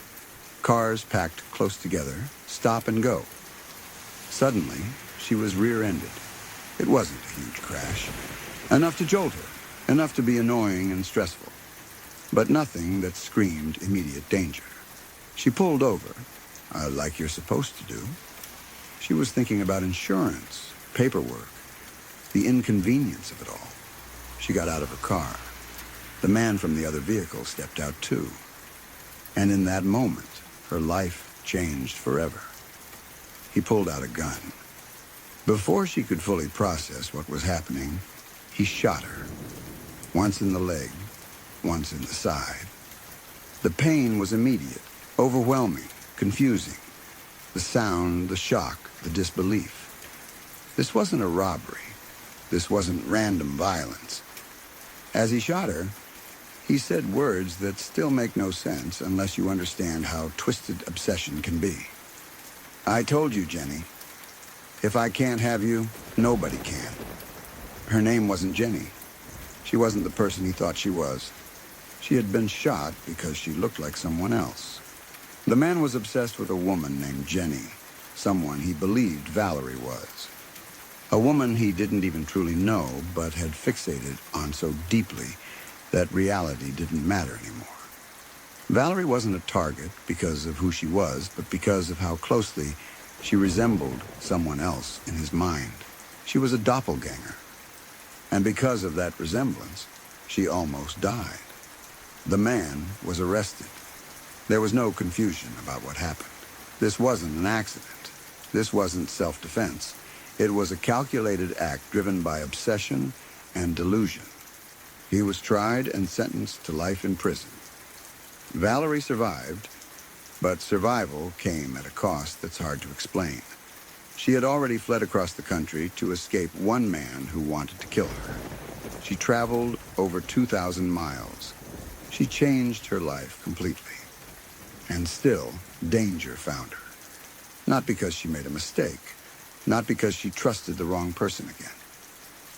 Cars packed close together, stop and go. Suddenly, she was rear-ended. It wasn't a huge crash. Enough to jolt her, enough to be annoying and stressful. But nothing that screamed immediate danger. She pulled over, like you're supposed to do. She was thinking about insurance, paperwork, the inconvenience of it all. She got out of her car. The man from the other vehicle stepped out too. And in that moment, her life changed forever. He pulled out a gun. Before she could fully process what was happening, he shot her. Once in the leg, once in the side. The pain was immediate, overwhelming, confusing. The sound, the shock, the disbelief. This wasn't a robbery. This wasn't random violence. As he shot her, he said words that still make no sense unless you understand how twisted obsession can be. I told you, Jenny. If I can't have you, nobody can. Her name wasn't Jenny. She wasn't the person he thought she was. She had been shot because she looked like someone else. The man was obsessed with a woman named Jenny, someone he believed Valerie was. A woman he didn't even truly know, but had fixated on so deeply that reality didn't matter anymore. Valerie wasn't a target because of who she was, but because of how closely she resembled someone else in his mind. She was a doppelganger. And because of that resemblance, She almost died. The man was arrested. There was no confusion about what happened. This wasn't an accident. This wasn't self-defense. It was a calculated act driven by obsession and delusion. He was tried and sentenced to life in prison. Valerie survived, but survival came at a cost that's hard to explain. She had already fled across the country to escape one man who wanted to kill her. She traveled over 2,000 miles. She changed her life completely. And still, danger found her. Not because she made a mistake, not because she trusted the wrong person again,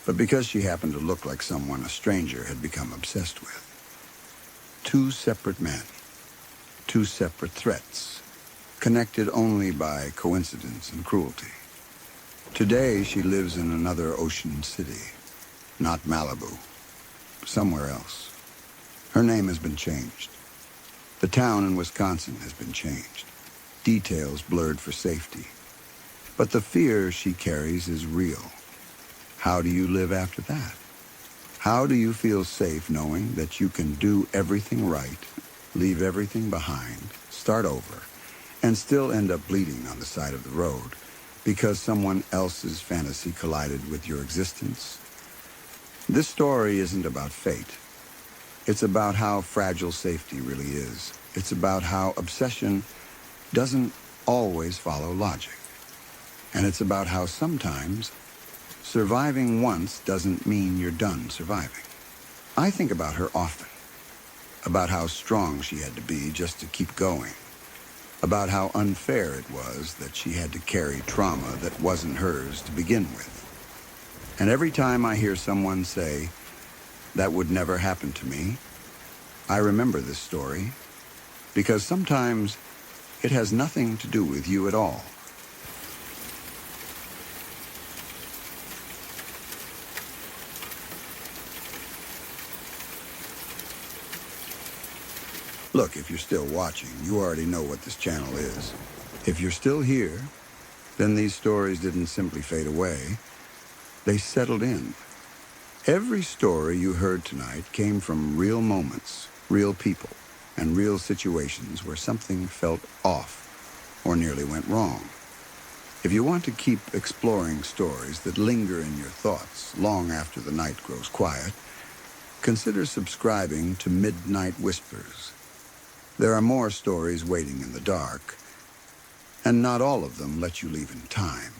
but because she happened to look like someone a stranger had become obsessed with. Two separate men, two separate threats, connected only by coincidence and cruelty. Today, she lives in another ocean city, not Malibu, somewhere else. Her name has been changed. The town in Wisconsin has been changed. Details blurred for safety. But the fear she carries is real. How do you live after that? How do you feel safe knowing that you can do everything right, leave everything behind, start over, and still end up bleeding on the side of the road because someone else's fantasy collided with your existence? This story isn't about fate. It's about how fragile safety really is. It's about how obsession doesn't always follow logic. And it's about how sometimes surviving once doesn't mean you're done surviving. I think about her often, about how strong she had to be just to keep going, about how unfair it was that she had to carry trauma that wasn't hers to begin with. And every time I hear someone say, "That would never happen to me," I remember this story, because sometimes it has nothing to do with you at all. Look, if you're still watching, you already know what this channel is. If you're still here, then these stories didn't simply fade away. They settled in. Every story you heard tonight came from real moments, real people, and real situations where something felt off or nearly went wrong. If you want to keep exploring stories that linger in your thoughts long after the night grows quiet, consider subscribing to Midnight Whispers. There are more stories waiting in the dark, and not all of them let you leave in time.